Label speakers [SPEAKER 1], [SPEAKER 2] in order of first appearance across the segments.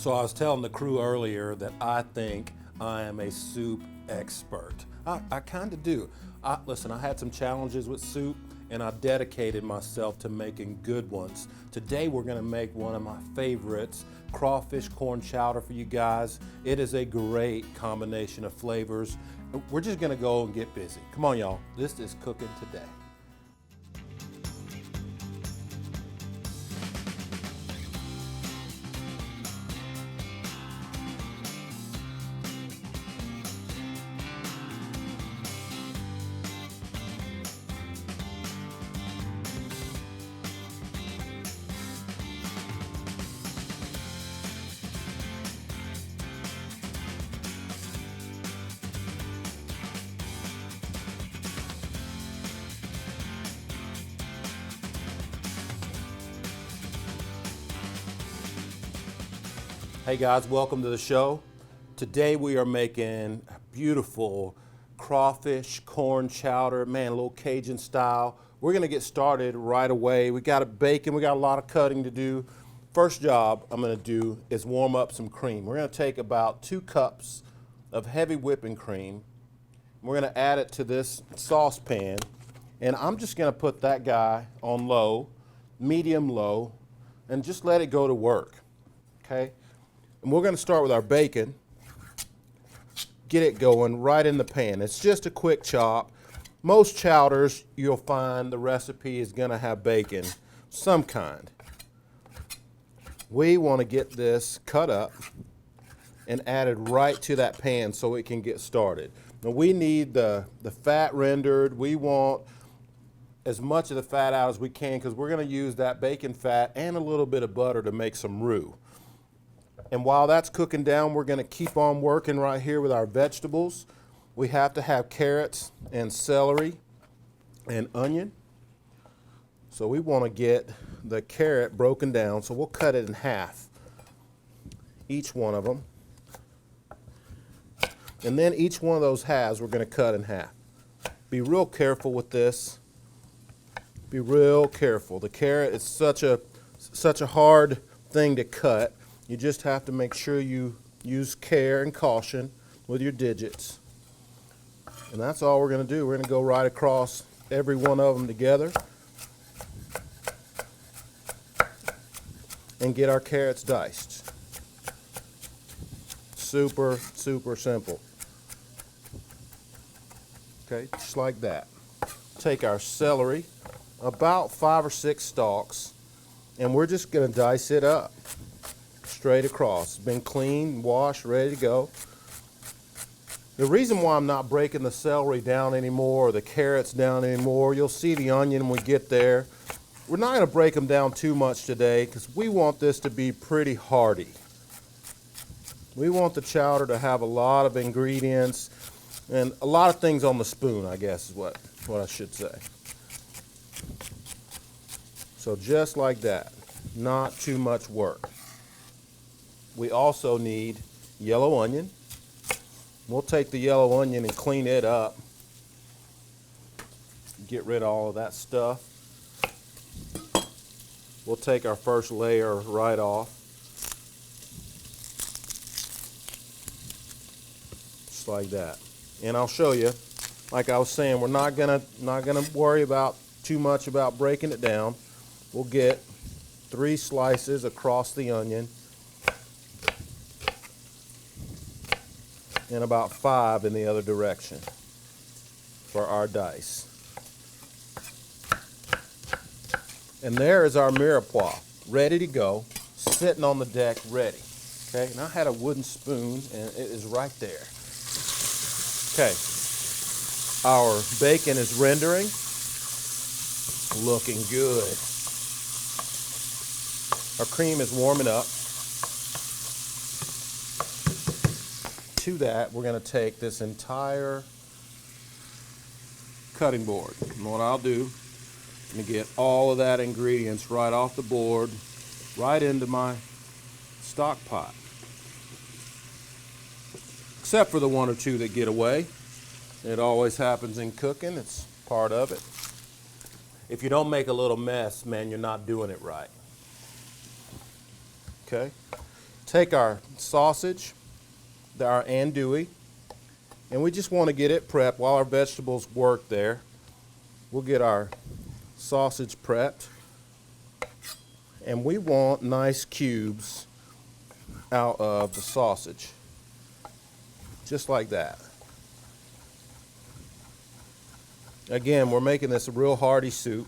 [SPEAKER 1] So I was telling the crew earlier that I think I am a soup expert. I kind of do. Listen, I had some challenges with soup and I dedicated myself to making good ones. Today we're gonna make one of my favorites, crawfish corn chowder for you guys. It is a great combination of flavors. We're just gonna go and get busy. Come on y'all, this is cooking today. Hey guys, welcome to the show. Today we are making beautiful crawfish corn chowder, man, a little Cajun style. We're gonna get started right away. We got it baking, we got a lot of cutting to do. First job I'm gonna do is warm up some cream. We're gonna take about 2 cups of heavy whipping cream. We're gonna add it to this saucepan, and I'm just gonna put that guy on low, medium low, and just let it go to work, okay? And we're going to start with our bacon, get it going right in the pan. It's just a quick chop. Most chowders, you'll find the recipe is going to have bacon, some kind. We want to get this cut up and added right to that pan so it can get started. Now we need the fat rendered. We want as much of the fat out as we can because we're going to use that bacon fat and a little bit of butter to make some roux. And while that's cooking down, we're going to keep on working right here with our vegetables. We have to have carrots and celery and onion. So we want to get the carrot broken down. So we'll cut it in half, each one of them. And then each one of those halves we're going to cut in half. Be real careful with this. Be real careful. The carrot is such a hard thing to cut. You just have to make sure you use care and caution with your digits. And that's all we're going to do. We're going to go right across every one of them together and get our carrots diced. Super, super simple. Okay, just like that. Take our celery, about 5 or 6 stalks, and we're just going to dice it up. Straight across. It's been cleaned, washed, ready to go. The reason why I'm not breaking the celery down anymore or the carrots down anymore, you'll see the onion when we get there. We're not going to break them down too much today because we want this to be pretty hearty. We want the chowder to have a lot of ingredients and a lot of things on the spoon, I guess is what I should say. So just like that, not too much work. We also need yellow onion. We'll take the yellow onion and clean it up. Get rid of all of that stuff. We'll take our first layer right off. Just like that. And I'll show you, like I was saying, we're not gonna worry about too much about breaking it down. We'll get 3 slices across the onion. And about 5 in the other direction for our dice. And there is our mirepoix, ready to go, sitting on the deck, ready. Okay, and I had a wooden spoon, and it is right there. Okay, our bacon is rendering, looking good. Our cream is warming up. To that, we're going to take this entire cutting board. And what I'll do, I'm going to get all of that ingredients right off the board, right into my stock pot. Except for the 1 or 2 that get away. It always happens in cooking. It's part of it. If you don't make a little mess, man, you're not doing it right. Okay? take our sausage, our andouille, and we just want to get it prepped while our vegetables work there. We'll get our sausage prepped, and we want nice cubes out of the sausage, just like that. Again, we're making this a real hearty soup,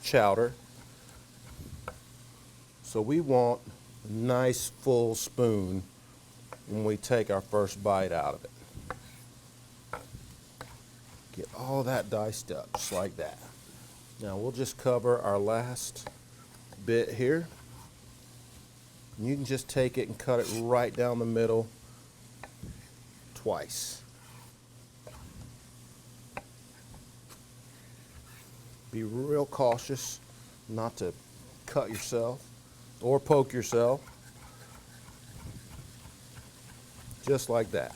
[SPEAKER 1] chowder. So we want a nice full spoon when we take our first bite out of it. Get all that diced up, just like that. Now we'll just cover our last bit here. And you can just take it and cut it right down the middle twice. Be real cautious not to cut yourself or poke yourself. Just like that.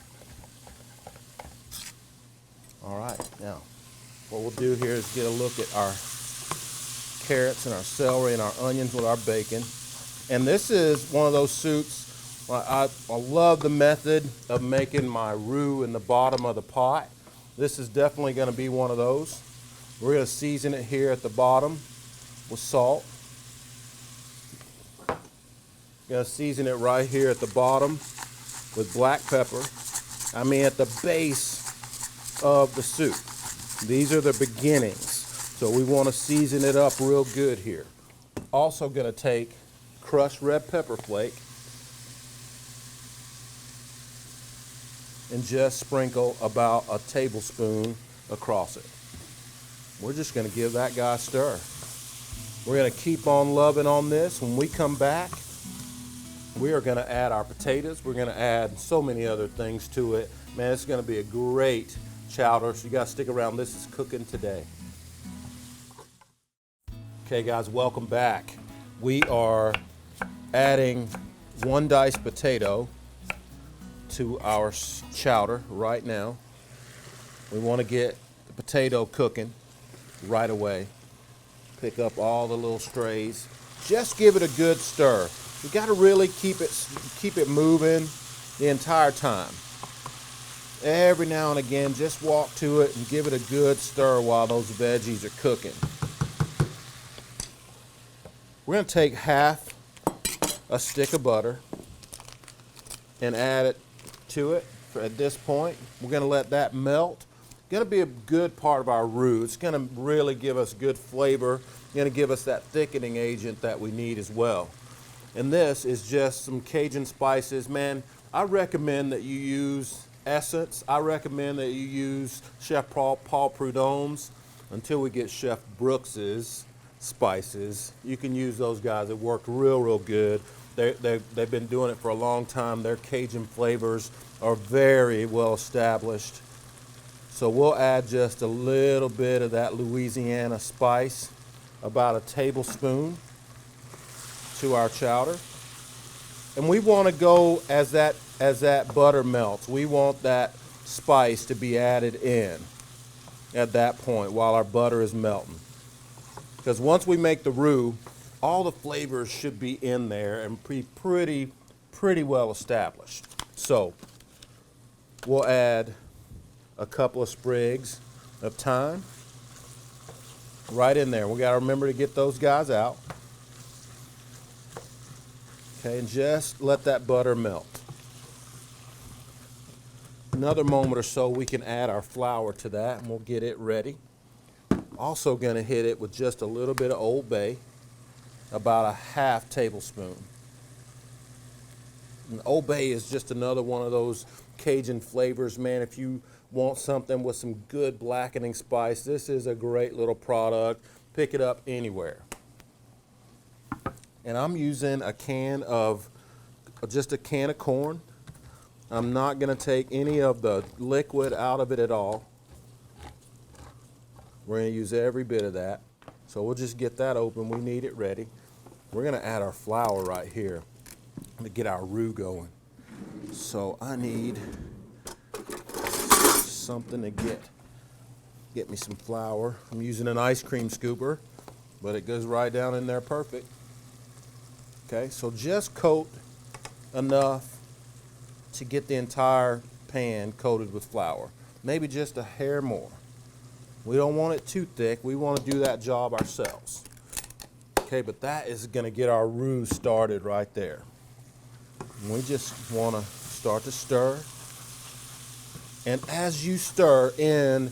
[SPEAKER 1] All right, now what we'll do here is get a look at our carrots and our celery and our onions with our bacon. And this is one of those soups, I love the method of making my roux in the bottom of the pot. This is definitely going to be one of those. We're going to season it here at the bottom with salt. Going to season it right here at the bottom with black pepper. I mean at the base of the soup. These are the beginnings. So we want to season it up real good here. Also going to take crushed red pepper flake and just sprinkle about a tablespoon across it. We're just going to give that guy a stir. We're going to keep on loving on this. When we come back, we are going to add our potatoes. We're going to add so many other things to it. Man, it's going to be a great chowder, so you got to stick around. This is cooking today. Okay, guys, welcome back. We are adding 1 diced potato to our chowder right now. We want to get the potato cooking right away. Pick up all the little strays. Just give it a good stir. You got to really keep it moving the entire time. Every now and again, just walk to it and give it a good stir while those veggies are cooking. We're going to take half a stick of butter and add it to it. At this point, we're going to let that melt. Going to be a good part of our roux. It's going to really give us good flavor. Going to give us that thickening agent that we need as well. And this is just some Cajun spices. Man, I recommend that you use essence. I recommend that you use Chef Paul Prudhomme's until we get Chef Brooks's spices. You can use those guys. It worked real good. They've been doing it for a long time. Their Cajun flavors are very well established. So we'll add just a little bit of that Louisiana spice, about a tablespoon, to our chowder. And we want to go as that butter melts. We want that spice to be added in at that point while our butter is melting. Because once we make the roux, all the flavors should be in there and be pretty well established. So we'll add a couple of sprigs of thyme right in there. We got to remember to get those guys out. Okay, and just let that butter melt. Another moment or so, we can add our flour to that and we'll get it ready. Also going to hit it with just a little bit of Old Bay, about a half tablespoon. And Old Bay is just another one of those Cajun flavors, man. If you want something with some good blackening spice, this is a great little product. Pick it up anywhere. And I'm using just a can of corn. I'm not going to take any of the liquid out of it at all. We're going to use every bit of that. So we'll just get that open. We need it ready. We're going to add our flour right here to get our roux going. So I need something to get me some flour. I'm using an ice cream scooper, but it goes right down in there perfect. Okay, so just coat enough to get the entire pan coated with flour. Maybe just a hair more. We don't want it too thick. We want to do that job ourselves. Okay, but that is going to get our roux started right there. And we just want to start to stir. And as you stir in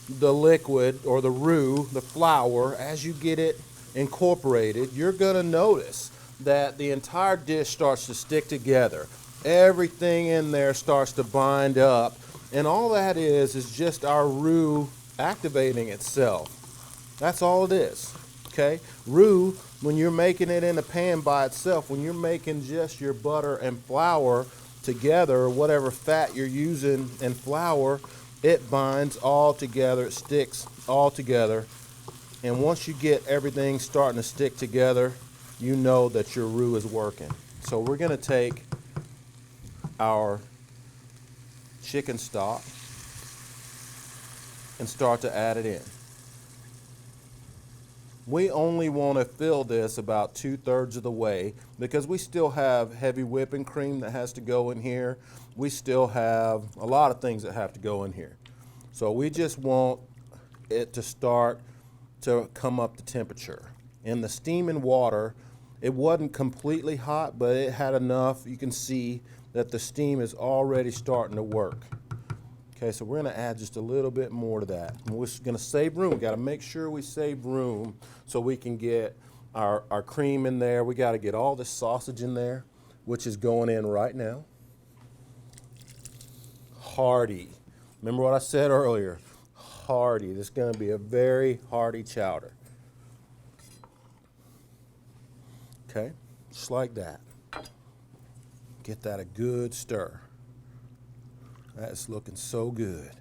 [SPEAKER 1] the liquid or the roux, the flour, as you get it incorporated, you're going to notice that the entire dish starts to stick together. Everything in there starts to bind up. And all that is just our roux activating itself. That's all it is. Okay? Roux, when you're making it in a pan by itself, when you're making just your butter and flour together, whatever fat you're using and flour, it binds all together, it sticks all together. And once you get everything starting to stick together, you know that your roux is working. So we're going to take our chicken stock and start to add it in. We only want to fill this about 2/3 of the way because we still have heavy whipping cream that has to go in here. We still have a lot of things that have to go in here. So we just want it to start to come up to temperature. In the steaming water, it wasn't completely hot, but it had enough. You can see that the steam is already starting to work. Okay, so we're going to add just a little bit more to that. And we're going to save room. We've got to make sure we save room so we can get our cream in there. We got to get all this sausage in there, which is going in right now. Hearty. Remember what I said earlier? Hearty. This is going to be a very hearty chowder. Okay, just like that. Get that a good stir. That's looking so good.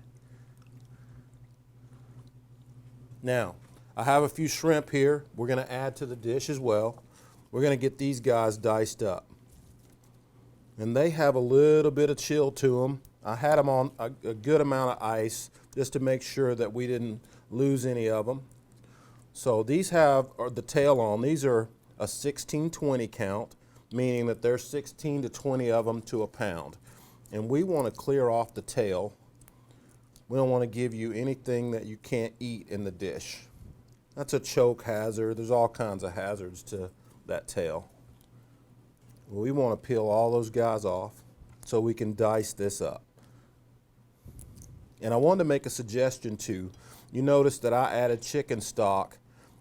[SPEAKER 1] Now, I have a few shrimp here. We're going to add to the dish as well. We're going to get these guys diced up. And they have a little bit of chill to them. I had them on a good amount of ice just to make sure that we didn't lose any of them. So these have the tail on. These are a 16-20 count, meaning that there's 16 to 20 of them to a pound. And we want to clear off the tail. We don't want to give you anything that you can't eat in the dish. That's a choke hazard. There's all kinds of hazards to that tail. We want to peel all those guys off so we can dice this up. And I wanted to make a suggestion too. You notice that I added chicken stock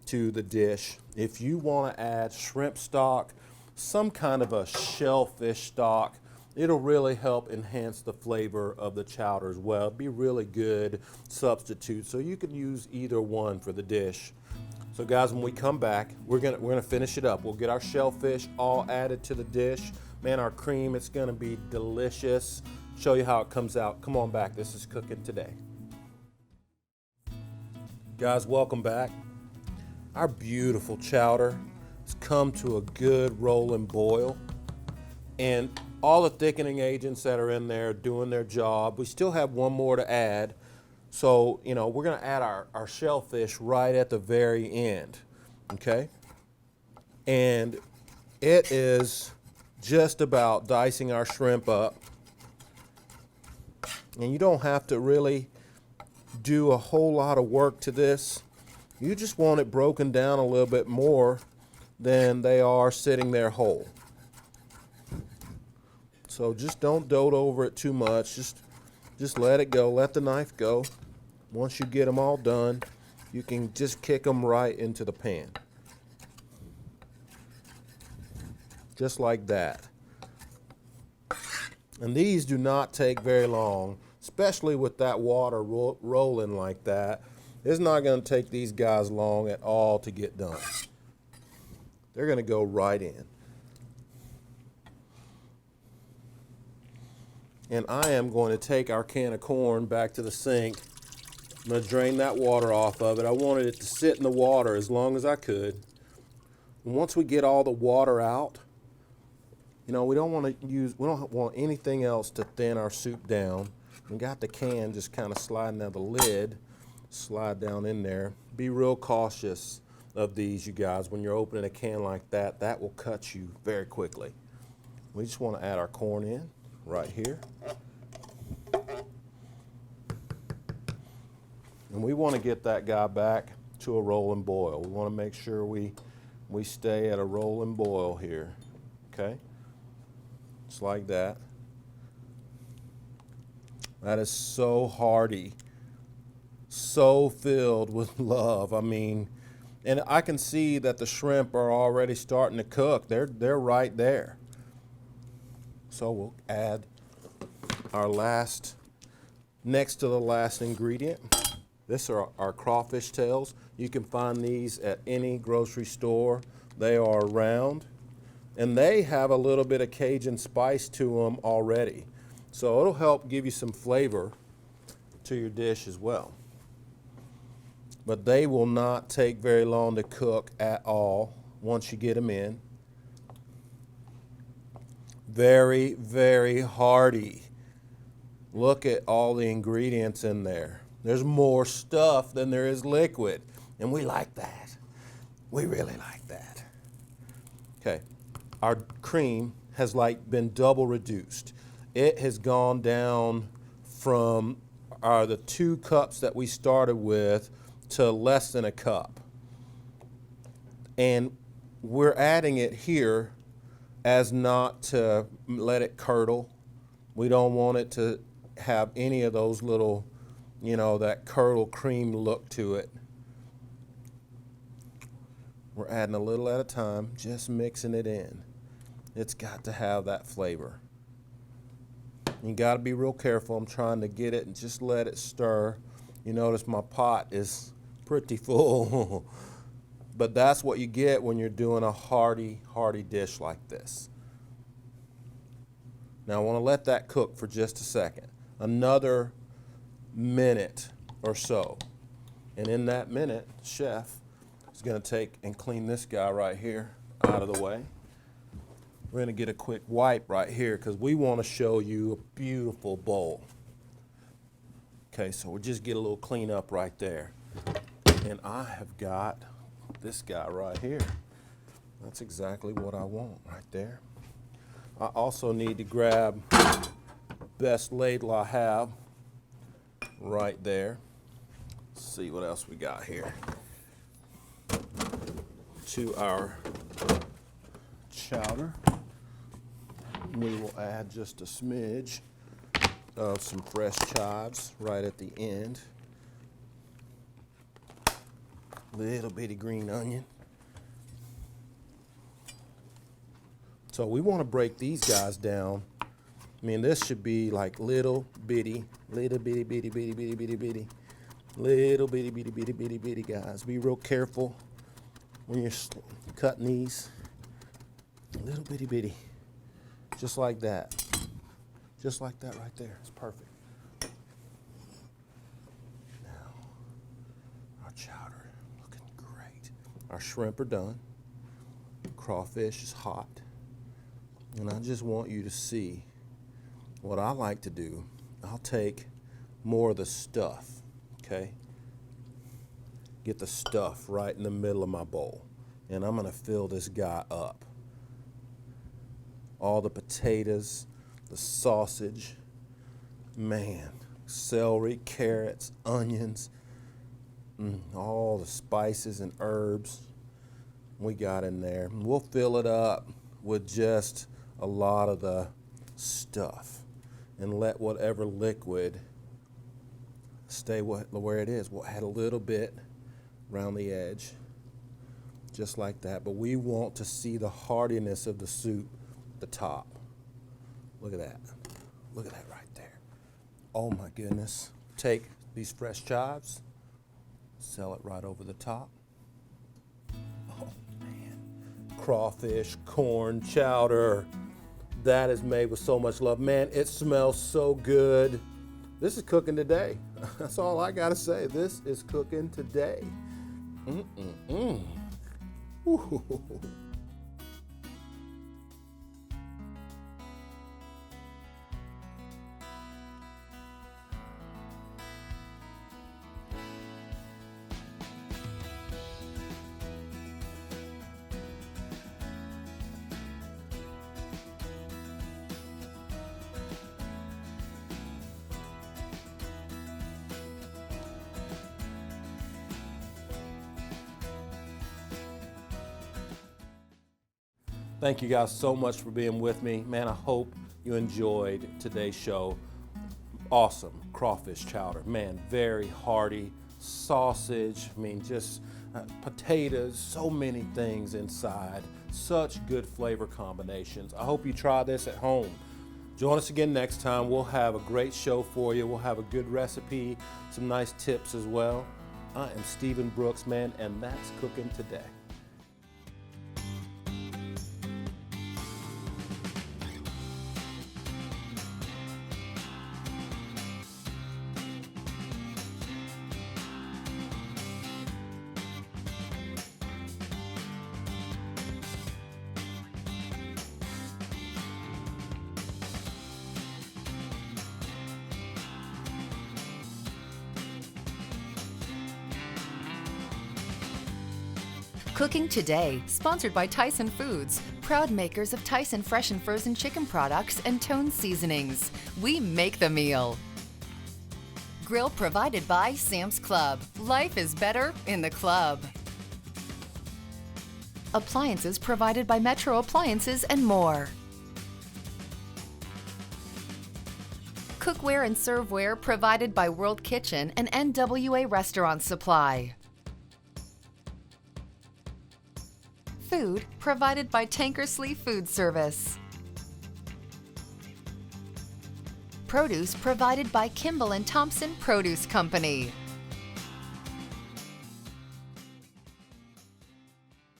[SPEAKER 1] to the dish. If you want to add shrimp stock, some kind of a shellfish stock, it'll really help enhance the flavor of the chowder as well. It'd be really good substitute. So you can use either one for the dish. So guys, when we come back, we're gonna finish it up. We'll get our shellfish all added to the dish. Man, our cream, it's gonna be delicious. Show you how it comes out. Come on back, this is Cooking Today. Guys, welcome back. Our beautiful chowder has come to a good rolling boil. And all the thickening agents that are in there doing their job. We still have one more to add. So, you know, we're going to add our shellfish right at the very end, okay? And it is just about dicing our shrimp up. And you don't have to really do a whole lot of work to this. You just want it broken down a little bit more than they are sitting there whole. So just don't dote over it too much. Just let it go. Let the knife go. Once you get them all done, you can just kick them right into the pan. Just like that. And these do not take very long, especially with that water rolling like that. It's not going to take these guys long at all to get done. They're going to go right in. And I am going to take our can of corn back to the sink. I'm going to drain that water off of it. I wanted it to sit in the water as long as I could. And once we get all the water out, you know, we don't want anything else to thin our soup down. We got the can just kind of sliding down the lid, slide down in there. Be real cautious of these, you guys. When you're opening a can like that, that will cut you very quickly. We just want to add our corn in right here. And we want to get that guy back to a rolling boil. We want to make sure we stay at a rolling boil here, okay? Just like that. That is so hearty, so filled with love. I mean, and I can see that the shrimp are already starting to cook. They're right there. So we'll add our next to the last ingredient. This are our crawfish tails. You can find these at any grocery store. They are round, and they have a little bit of Cajun spice to them already. So it'll help give you some flavor to your dish as well. But they will not take very long to cook at all once you get them in. Very, very hearty. Look at all the ingredients in there. There's more stuff than there is liquid, and we like that. We really like that. Okay, our cream has been double reduced. It has gone down from the 2 cups that we started with to less than a cup. And we're adding it here as not to let it curdle. We don't want it to have any of those little, that curdle cream look to it. We're adding a little at a time, just mixing it in. It's got to have that flavor. You got to be real careful. I'm trying to get it and just let it stir. You notice my pot is pretty full. But that's what you get when you're doing a hearty dish like this. Now I want to let that cook for just a second. Another minute or so. And in that minute, the chef is going to take and clean this guy right here out of the way. We're going to get a quick wipe right here because we want to show you a beautiful bowl. Okay, so we'll just get a little cleanup right there. And I have got this guy right here. That's exactly what I want right there. I also need to grab best ladle I have right there. Let's see what else we got here. To our chowder, we will add just a smidge of some fresh chives right at the end. Little bitty green onion. So we want to break these guys down. I mean, this should be like little bitty guys. Be real careful when you're cutting these. Little bitty. Just like that. Just like that right there. It's perfect. Now, our chowder looking great. Our shrimp are done. Crawfish is hot. And I just want you to see what I like to do. I'll take more of the stuff, okay? Get the stuff right in the middle of my bowl. And I'm gonna fill this guy up. All the potatoes, the sausage, man, celery, carrots, onions, all the spices and herbs we got in there. And we'll fill it up with just a lot of the stuff and let whatever liquid stay where it is. We'll add a little bit around the edge, just like that. But we want to see the heartiness of the soup at the top. Look at that. Look at that right there. Oh my goodness. Take these fresh chives, sell it right over the top. Oh man. Crawfish, corn, chowder. That is made with so much love. Man, it smells so good. This is cooking today. That's all I gotta say. This is cooking today. Ooh. Thank you guys so much for being with me. Man, I hope you enjoyed today's show. Awesome crawfish chowder. Man, very hearty. Sausage, I mean, just potatoes, so many things inside. Such good flavor combinations. I hope you try this at home. Join us again next time. We'll have a great show for you. We'll have a good recipe, some nice tips as well. I am Stephen Brooks, man, and that's Cooking Today.
[SPEAKER 2] Cooking Today, sponsored by Tyson Foods, proud makers of Tyson fresh and frozen chicken products and Tone seasonings. We make the meal. Grill provided by Sam's Club. Life is better in the club. Appliances provided by Metro Appliances and more. Cookware and Serveware provided by World Kitchen and NWA Restaurant Supply. Food provided by Tankersley Food Service. Produce provided by Kimball & Thompson Produce Company.